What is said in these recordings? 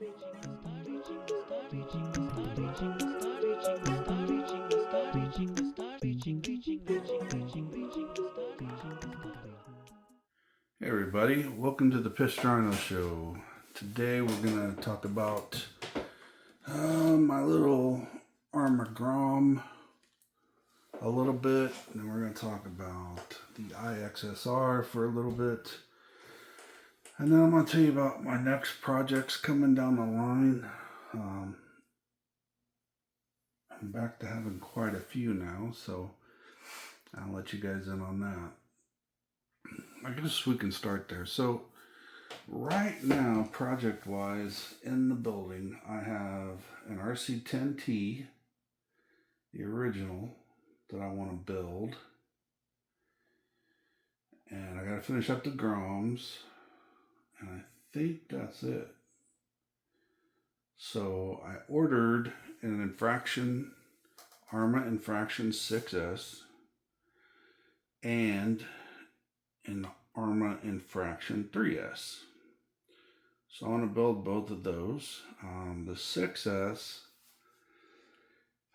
Hey everybody, welcome to the Pastrano Show. Today we're going to talk about my little Arrma Grom a little bit, and then we're going to talk about the iXSR for a little bit, and then I'm going to tell you about my next projects coming down the line. I'm back to having quite a few now, so I'll let you guys in on that. I guess we can start there. So right now, project-wise, in the building, I have an RC10T, the original, that I want to build. And I got to finish up the Groms, and I think that's it. So I ordered an Infraction, Arrma Infraction 6S, and an Arrma Infraction 3S. So I want to build both of those. The 6S,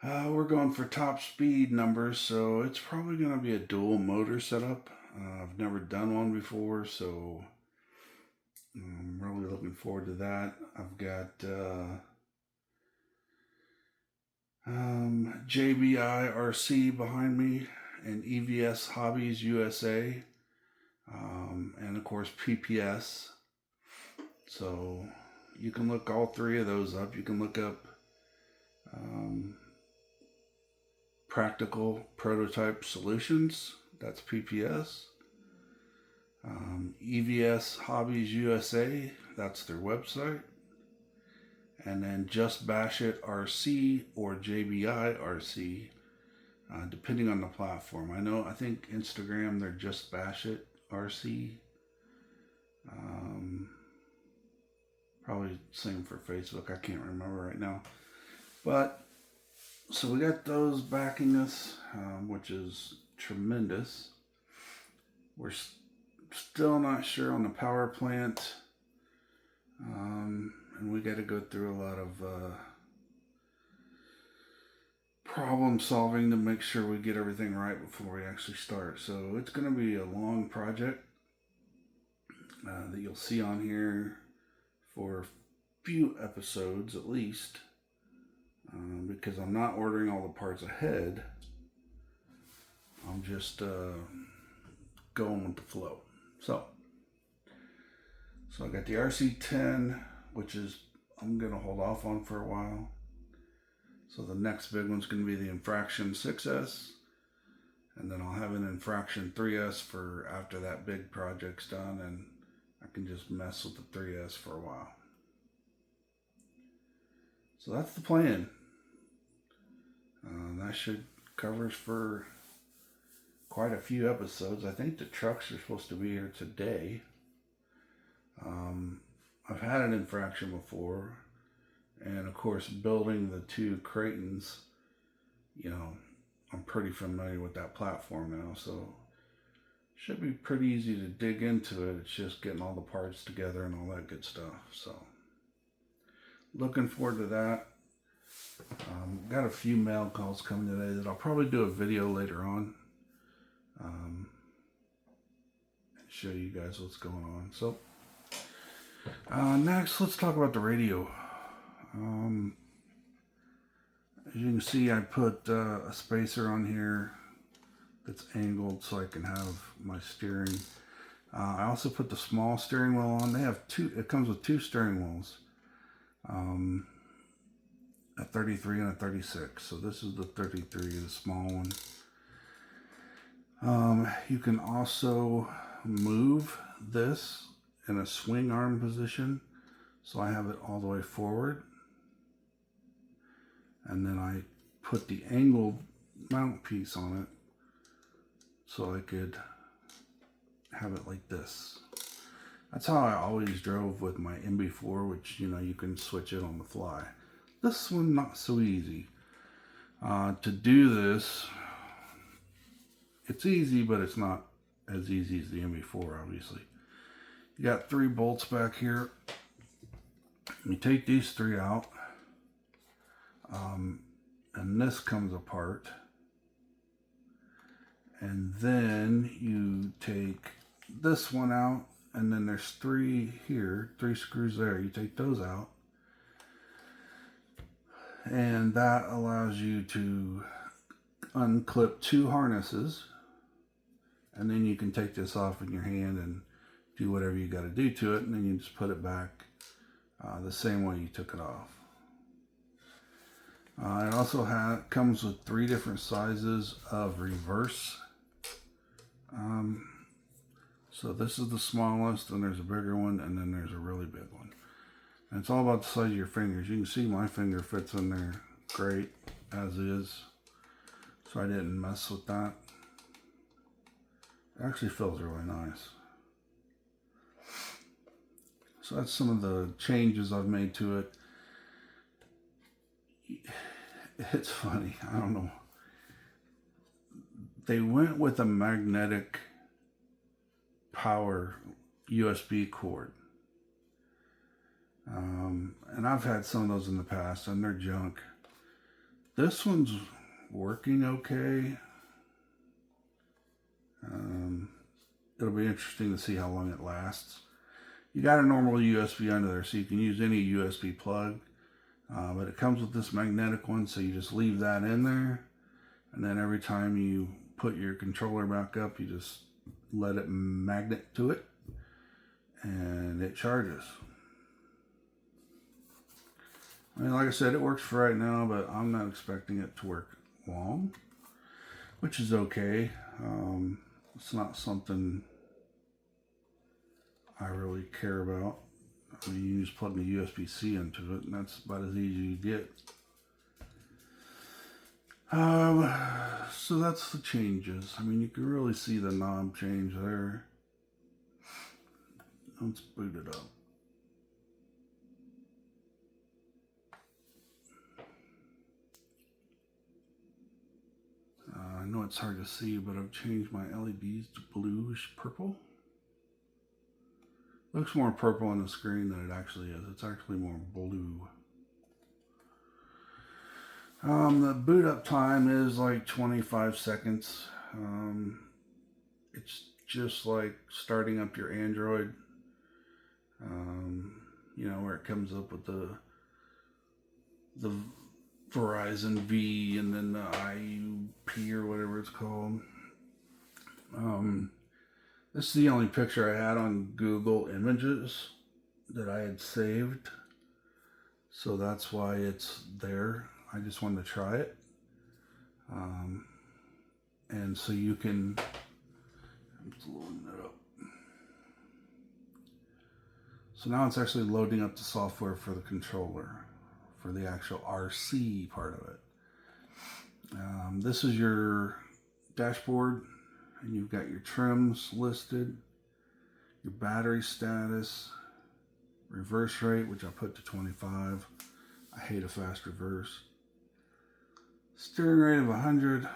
we're going for top speed numbers, so it's probably going to be a dual motor setup. I've never done one before, so I'm really looking forward to that. I've got JBIRC behind me and EVS Hobbies USA. And of course PPS. So you can look all three of those up. You can look up Practical Prototype Solutions, that's PPS. EVS Hobbies USA, that's their website. And then Just Bash It RC or JBIRC, depending on the platform. I think Instagram, they're Just Bash It RC. Probably same for Facebook. I can't remember right now. But so we got those backing us, which is tremendous. We're still not sure on the power plant, and we got to go through a lot of problem solving to make sure we get everything right before we actually start. So it's going to be a long project that you'll see on here for a few episodes at least, because I'm not ordering all the parts ahead. I'm just going with the flow. So I got the RC10, which is I'm going to hold off on for a while. So the next big one's going to be the Infraction 6S, and then I'll have an Infraction 3S for after that big project's done, and I can just mess with the 3S for a while. So that's the plan. That should cover us for quite a few episodes. I think the trucks are supposed to be here today. I've had an Infraction before, and of course building the two Creightons, I'm pretty familiar with that platform now, so should be pretty easy to dig into it. It's just getting all the parts together and all that good stuff. So looking forward to that. Got a few mail calls coming today that I'll probably do a video later on, show you guys what's going on. So next, let's talk about the radio. As you can see, I put a spacer on here that's angled so I can have my steering. I also put the small steering wheel on. They have two. It comes with two steering wheels, a 33 and a 36. So this is the 33, the small one. You can also move this in a swing arm position, so I have it all the way forward, and then I put the angled mount piece on it so I could have it like this. That's how I always drove with my MB4, which you can switch it on the fly. This one not so easy. To do this, it's easy, but it's not as easy as the MB4, obviously. You got 3 bolts back here. You take these three out, and this comes apart. And then you take this one out, and then there's three here, three screws there. You take those out, and that allows you to unclip two harnesses, and then you can take this off in your hand and do whatever you got to do to it, and then you just put it back the same way you took it off. It also comes with 3 different sizes of reverse. So this is the smallest, and there's a bigger one, and then there's a really big one. And it's all about the size of your fingers. You can see my finger fits in there great as is, so I didn't mess with that. It actually feels really nice. So that's some of the changes I've made to it. It's funny, I don't know. They went with a magnetic power USB cord. And I've had some of those in the past, and they're junk. This one's working okay. It'll be interesting to see how long it lasts. You got a normal USB under there, so you can use any USB plug. But it comes with this magnetic one, so you just leave that in there. And then every time you put your controller back up, you just let it magnet to it, and it charges. I mean, like I said, it works for right now, but I'm not expecting it to work long, which is okay. It's not something I really care about. I mean, you just plug the USB-C into it, and that's about as easy as you get. So that's the changes. I mean, you can really see the knob change there. Let's boot it up. I know it's hard to see, but I've changed my LEDs to bluish purple. Looks more purple on the screen than it actually is. It's actually more blue. The boot up time is like 25 seconds. It's just like starting up your Android. You know, where it comes up with the Verizon V and then the IUP or whatever it's called. This is the only picture I had on Google Images that I had saved, so that's why it's there. I just wanted to try it. And so you can, I'm just loading it up. So now it's actually loading up the software for the controller, for the actual RC part of it. This is your dashboard, and you've got your trims listed, your battery status, reverse rate, which I put to 25. I hate a fast reverse. Steering rate of 100,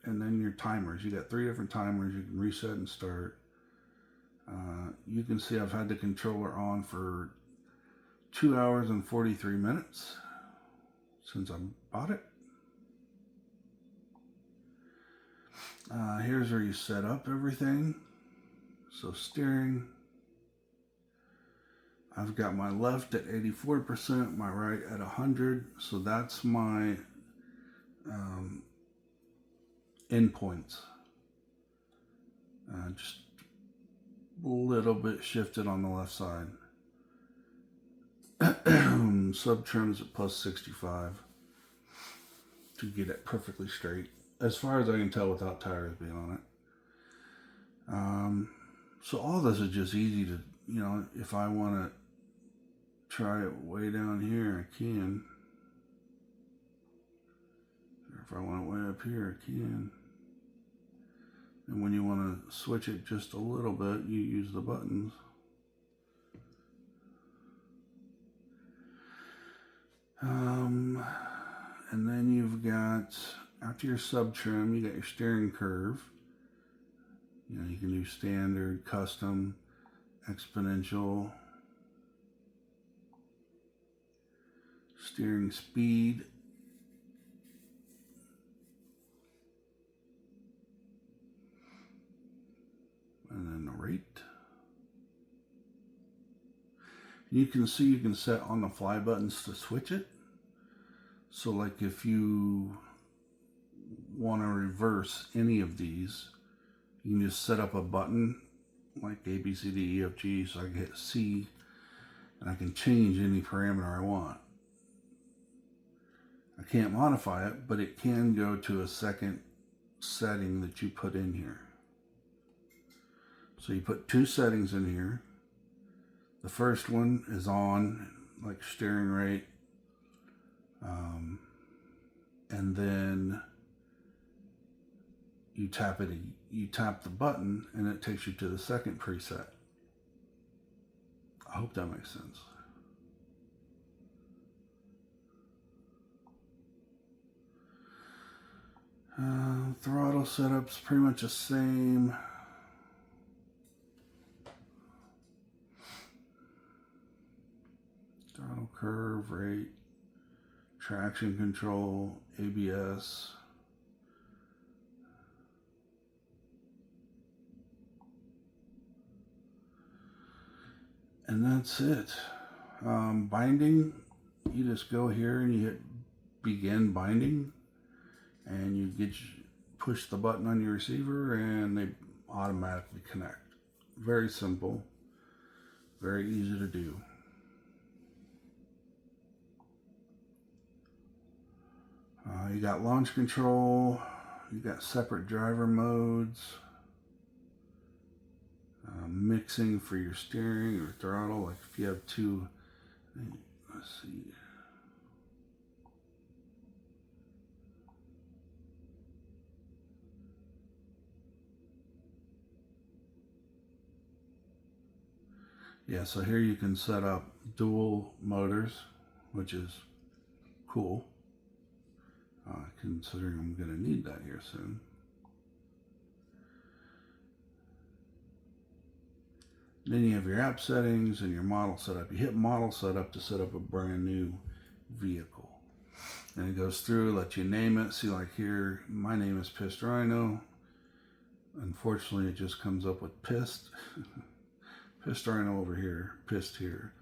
and then your timers. You got 3 different timers. You can reset and start. You can see I've had the controller on for 2 hours and 43 minutes since I bought it. Here's where you set up everything. So steering, I've got my left at 84%, my right at 100. So that's my endpoints. Just a little bit shifted on the left side. Sub trims at plus 65 to get it perfectly straight, as far as I can tell without tires being on it. So all this is just easy to, you know, if I want to try it way down here, I can. Or if I want it way up here, I can. And when you want to switch it just a little bit, you use the buttons. And then you've got, after your sub trim, you got your steering curve. You know, you can do standard, custom, exponential. steering speed, and then the rate. You can see you can set on the fly buttons to switch it. So like if you want to reverse any of these, you can just set up a button like A, B, C, D, E, F, G, so I can hit C and I can change any parameter I want. I can't modify it, but it can go to a second setting that you put in here. So you put two settings in here. The first one is on, like steering rate, and then you tap the button and it takes you to the second preset. I hope that makes sense. Throttle setup's pretty much the same. Throttle curve, rate, traction control, ABS. And that's it. Binding, you just go here and you hit begin binding and you push the button on your receiver and they automatically connect. Very simple, very easy to do. You got launch control, you got separate driver modes, mixing for your steering or throttle, like if you have two, let's see. Yeah, so here you can set up dual motors, which is cool. Considering I'm going to need that here soon. Then you have your app settings and your model setup. You hit model setup to set up a brand new vehicle. And it goes through, let you name it. See, like here, my name is Pissed Rhino. Unfortunately, it just comes up with Pissed. Pissed Rhino over here, Pissed here.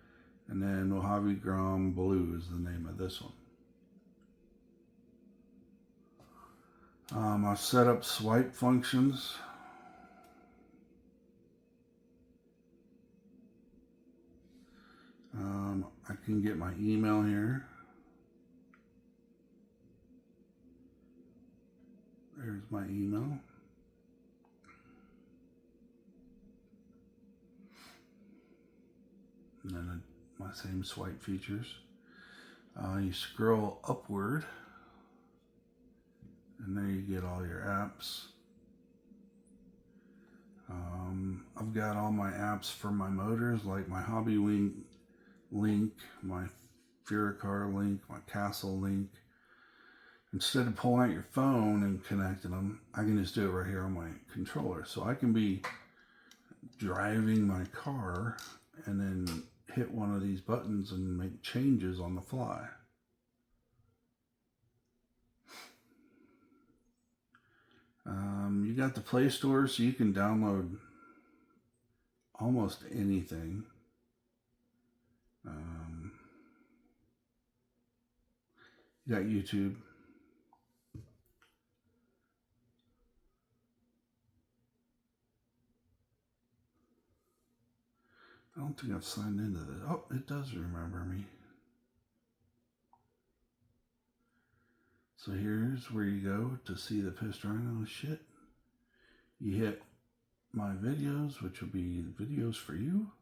And then Mojave Grom Blue is the name of this one. I've set up swipe functions. I can get my email here. There's my email. And then my same swipe features. You scroll upward. And there you get all your apps. I've got all my apps for my motors, like my Hobby link, my Furicar link, my Castle link. Instead of pulling out your phone and connecting them, I can just do it right here on my controller. So I can be driving my car and then hit one of these buttons and make changes on the fly. You got the Play Store, so you can download almost anything. You got YouTube. I don't think I've signed into this. Oh, it does remember me. So here's where you go to see the Pissed Rhino shit. You hit my videos, which will be videos for you.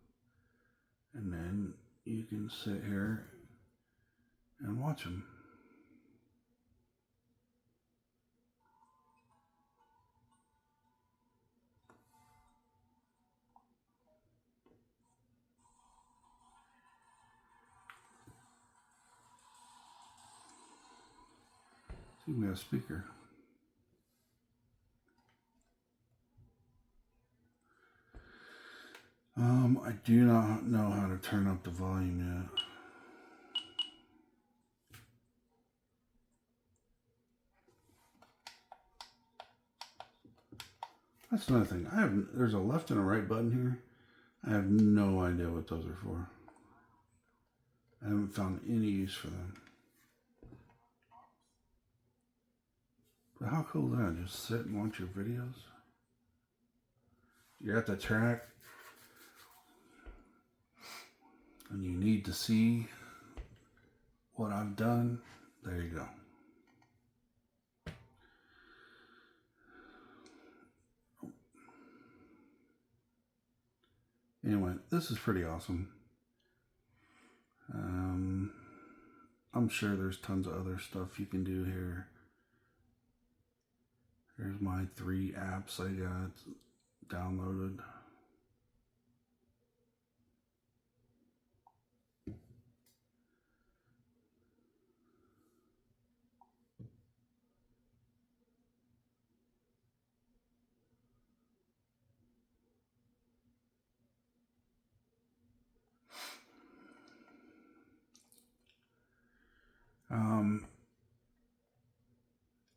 And then you can sit here and watch them. See, we have a speaker. I do not know how to turn up the volume yet. That's another thing. There's a left and a right button here. I have no idea what those are for. I haven't found any use for them. But how cool is that? Just sit and watch your videos. You're at the track and you need to see what I've done. There you go. Anyway, this is pretty awesome. I'm sure there's tons of other stuff you can do here. Here's my 3 apps I got downloaded.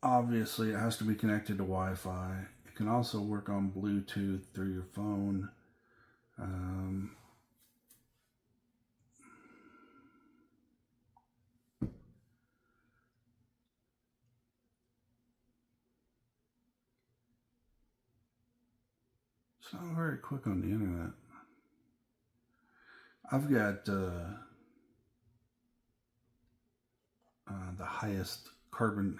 Obviously, it has to be connected to Wi-Fi. It can also work on Bluetooth through your phone. It's not very quick on the internet. I've got the highest carbon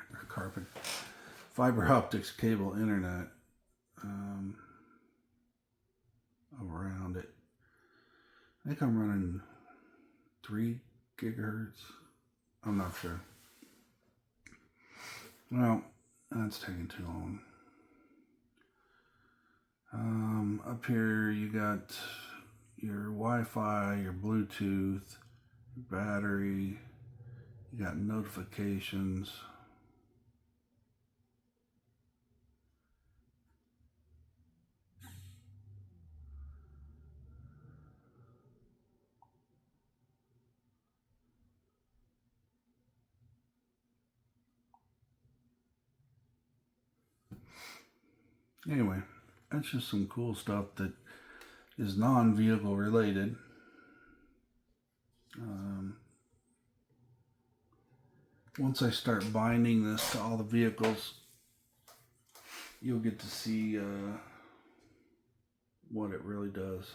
fiber optics cable internet around it. I think I'm running 3 gigahertz. I'm not sure. Well, that's taking too long. Up here you got your Wi-Fi, your Bluetooth, your battery, you got notifications. Anyway, that's just some cool stuff that is non-vehicle related. Once I start binding this to all the vehicles, you'll get to see what it really does.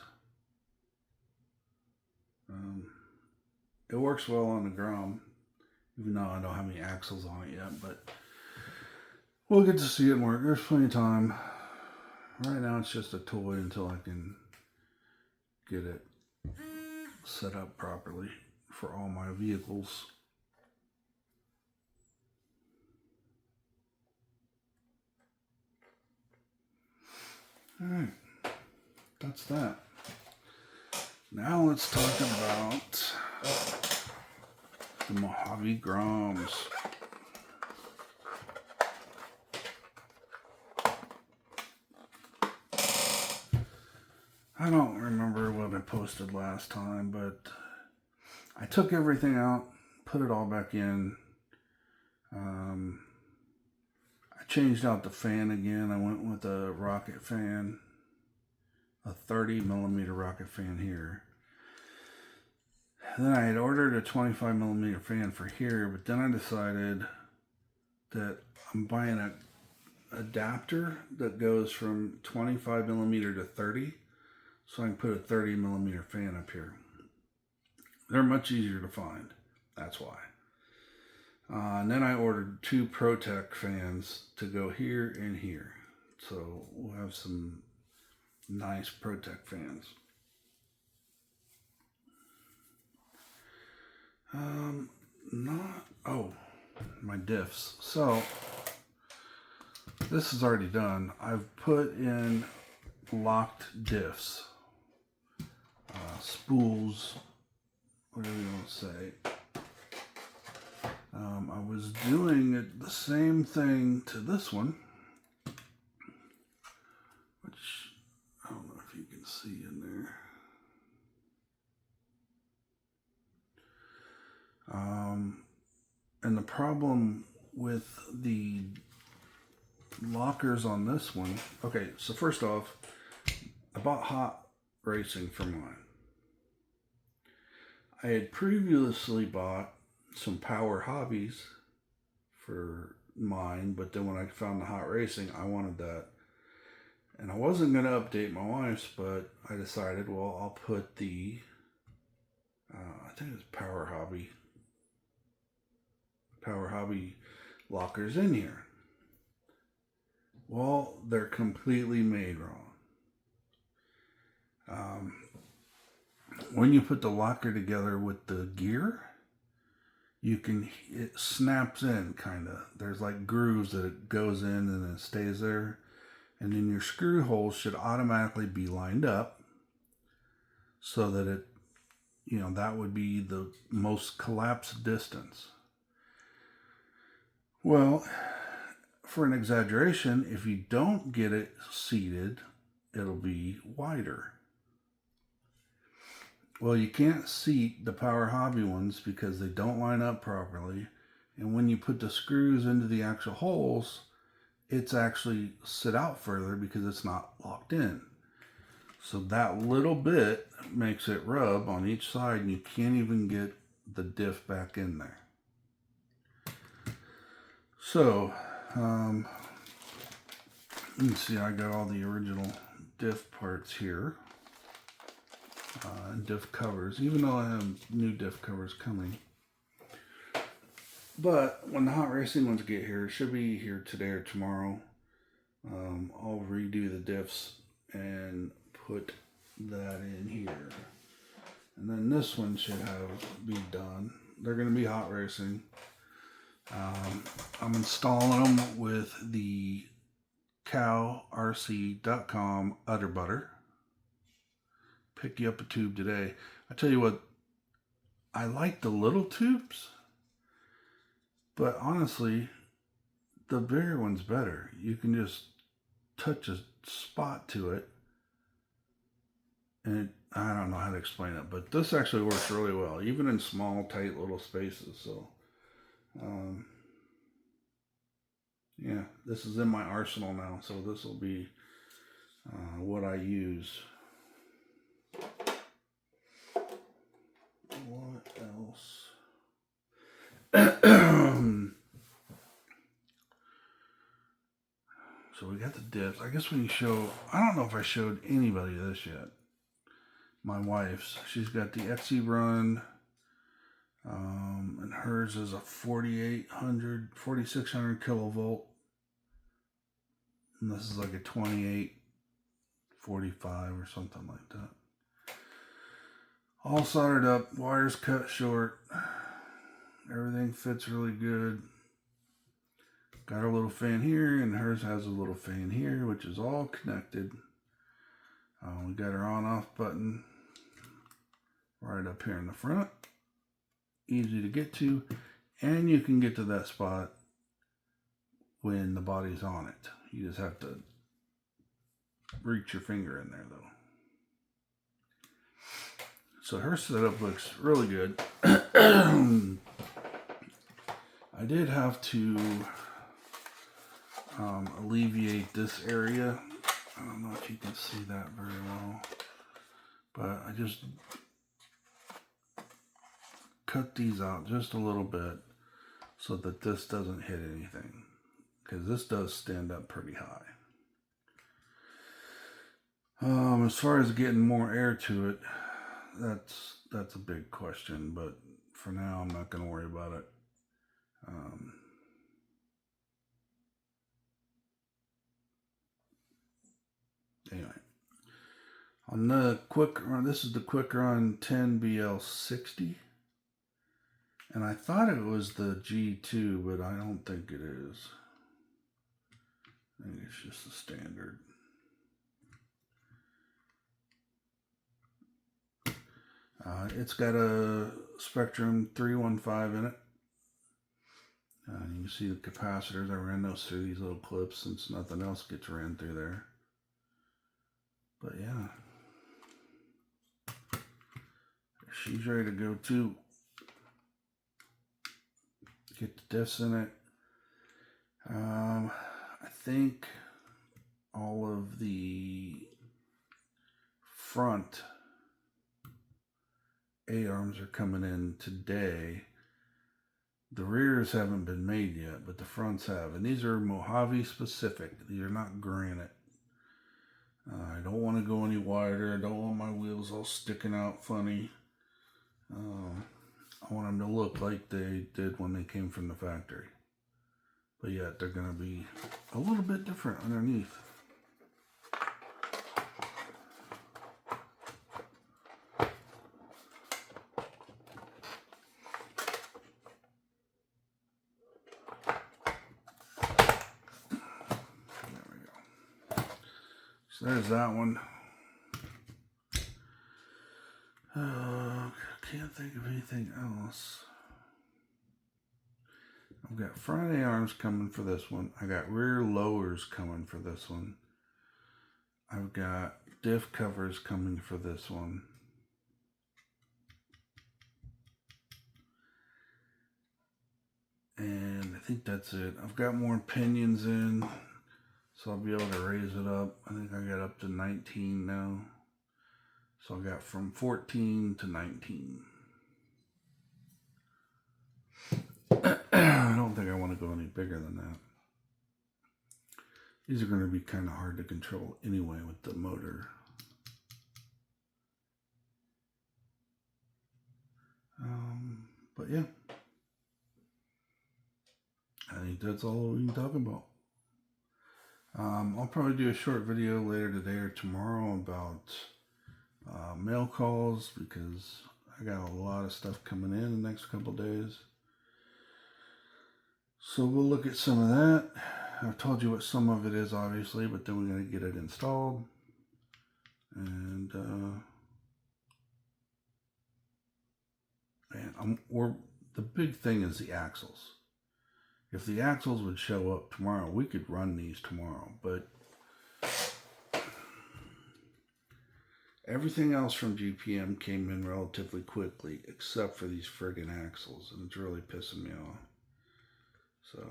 It works well on the Grom, even though I don't have any axles on it yet, but we'll get to see it work. There's plenty of time. Right now it's just a toy until I can get it set up properly for all my vehicles. Alright, that's that. Now let's talk about the Mojave Groms. I don't remember what I posted last time, but I took everything out, put it all back in. I changed out the fan again. I went with a rocket fan, a 30mm rocket fan here. Then I had ordered a 25mm fan for here, but then I decided that I'm buying an adapter that goes from 25mm to 30, so I can put a 30mm fan up here. They're much easier to find, that's why. And then I ordered 2 ProTech fans to go here and here. So we'll have some nice ProTech fans. My diffs. So this is already done. I've put in locked diffs, spools, whatever you want to say. I was doing it the same thing to this one, which I don't know if you can see in there. And the problem with the lockers on this one. Okay, so first off, I bought hot racing for mine. I had previously bought some Power Hobbies for mine, but then when I found the hot racing, I wanted that. And I wasn't going to update my wife's, but I decided, well, I'll put the, I think it's Power Hobby lockers in here. Well, they're completely made wrong. When you put the locker together with the gear, it snaps in kind of. There's like grooves that it goes in and it stays there. And then your screw holes should automatically be lined up so that it, that would be the most collapsed distance. Well, for an exaggeration, if you don't get it seated, it'll be wider. Well, you can't seat the Power Hobby ones because they don't line up properly. And when you put the screws into the actual holes, it's actually sit out further because it's not locked in. So that little bit makes it rub on each side and you can't even get the diff back in there. So, you can see I got all the original diff parts here. And diff covers, even though I have new diff covers coming. But when the hot racing ones get here, it should be here today or tomorrow. I'll redo the diffs and put that in here. And then this one should be done. They're going to be hot racing. I'm installing them with the cowrc.com udder butter. Pick you up a tube today. I tell you what, I like the little tubes, but honestly, the bigger one's better. You can just touch a spot to it, and I don't know how to explain it, but this actually works really well, even in small, tight little spaces. So, yeah, this is in my arsenal now, so this will be what I use. What else? So we got the diffs. I guess when you show, I don't know if I showed anybody this yet. My wife's, she's got the XE Run, and hers is a 4600 kilovolt. And this is like a 2845 or something like that. All soldered up, wires cut short. Everything fits really good. Got a little fan here, and hers has a little fan here, which is all connected. We got our on-off button right up here in the front. Easy to get to, and you can get to that spot when the body's on it. You just have to reach your finger in there, though. So her setup looks really good. I did have to alleviate this area. I don't know if you can see that very well, but I just cut these out just a little bit so that this doesn't hit anything, because this does stand up pretty high. As far as getting more air to it, that's a big question, but for now I'm not going to worry about it. Anyway, on the quick run, this is the quick run 10BL60, and I thought it was the G2, but I don't think it is. I think it's just the standard. It's got a Spektrum 315 in it. You can see the capacitors. I ran those through these little clips since nothing else gets ran through there. But yeah, she's ready to go too. Get the diffs in it. I think all of the front A-arms are coming in today. The rears haven't been made yet, but the fronts have. And these are Mojave specific. These are not granite. I don't want to go any wider. I don't want my wheels all sticking out funny. I want them to look like they did when they came from the factory. But yet they're going to be a little bit different underneath. So there's that one. Can't think of anything else. I've got front A-arms coming for this one. I got rear lowers coming for this one. I've got diff covers coming for this one. And I think that's it. I've got more pinions in, so I'll be able to raise it up. I think I got up to 19 now. So I got from 14 to 19. I don't think I want to go any bigger than that. These are going to be kind of hard to control anyway with the motor. But yeah, I think that's all we can talk about. I'll probably do a short video later today or tomorrow about mail calls, because I got a lot of stuff coming in the next couple days. So we'll look at some of that. I've told you what some of it is, obviously, but then we're going to get it installed. And the big thing is the axles. If the axles would show up tomorrow, we could run these tomorrow, but everything else from GPM came in relatively quickly, except for these friggin' axles, and it's really pissing me off. So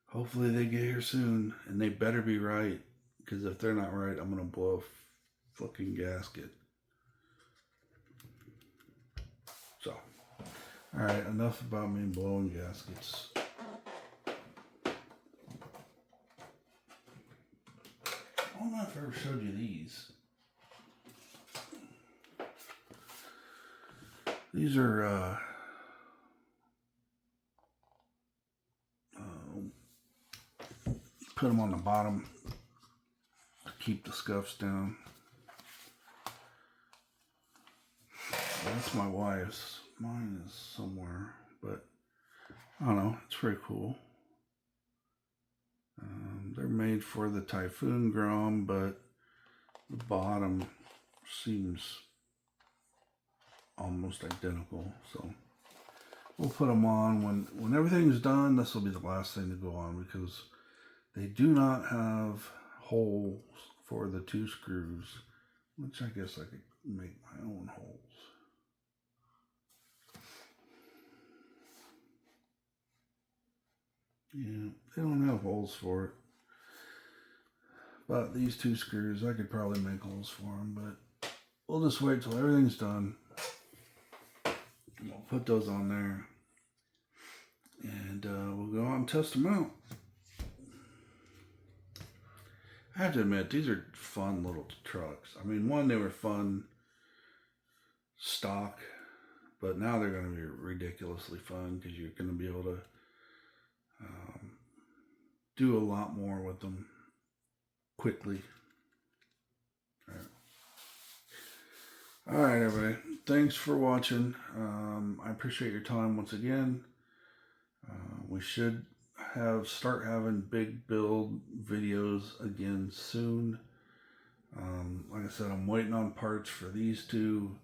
hopefully they get here soon, and they better be right, because if they're not right, I'm gonna blow a fucking gasket. So, alright, enough about me blowing gaskets. I don't know if I ever showed you these. These are put them on the bottom to keep the scuffs down. That's my wife's. Mine is somewhere, but I don't know. It's pretty cool. They're made for the Typhoon Grom, but the bottom seems almost identical. So we'll put them on when everything's done. This will be the last thing to go on, because they do not have holes for the 2 screws, which I guess I could make my own holes. Yeah, they don't have holes for it. But these 2 screws, I could probably make holes for them, but we'll just wait till everything's done. We'll put those on there, and we'll go out and test them out. I have to admit, these are fun little trucks. I mean, one, they were fun stock, but now they're going to be ridiculously fun, because you're going to be able to do a lot more with them quickly. All right, everybody. Thanks for watching. I appreciate your time once again. We should start having big build videos again soon. Like I said, I'm waiting on parts for these 2,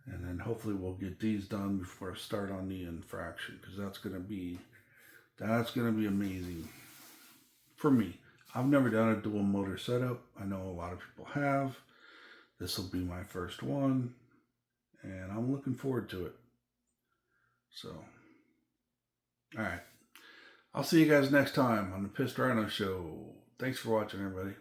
and then hopefully we'll get these done before I start on the infraction, because that's gonna be amazing for me. I've never done a dual motor setup. I know a lot of people have. This will be my first one, and I'm looking forward to it. So, all right. I'll see you guys next time on the Pissed Rhino Show. Thanks for watching, everybody.